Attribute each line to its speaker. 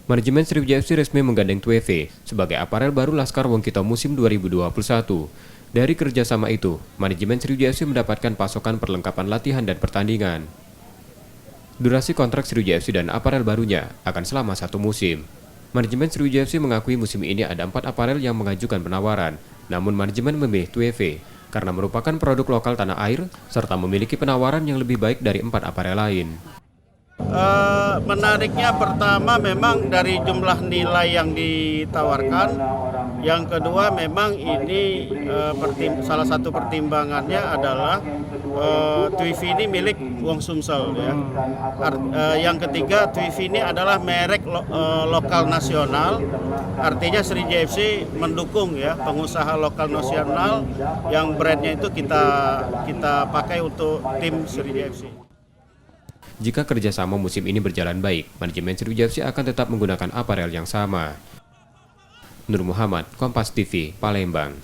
Speaker 1: Manajemen Sriwijaya FC resmi menggandeng Tweve sebagai aparel baru Laskar Wongkito musim 2021. Dari kerjasama itu, manajemen Sriwijaya FC mendapatkan pasokan perlengkapan latihan dan pertandingan. Durasi kontrak Sriwijaya FC dan aparel barunya akan selama 1 musim. Manajemen Sriwijaya FC mengakui musim ini ada 4 aparel yang mengajukan penawaran, namun manajemen memilih Tweve karena merupakan produk lokal tanah air serta memiliki penawaran yang lebih baik dari 4 aparel lain.
Speaker 2: Menariknya pertama memang dari jumlah nilai yang ditawarkan. Yang kedua memang ini salah satu pertimbangannya adalah Tweve ini milik Wong Sumsel ya. Yang ketiga Tweve ini adalah merek lokal nasional. Artinya Sriwijaya FC mendukung ya pengusaha lokal nasional yang brandnya itu kita pakai untuk tim Sriwijaya FC.
Speaker 1: Jika kerjasama musim ini berjalan baik, manajemen Sriwijaya FC akan tetap menggunakan aparel yang sama. Nur Muhammad, Kompas TV, Palembang.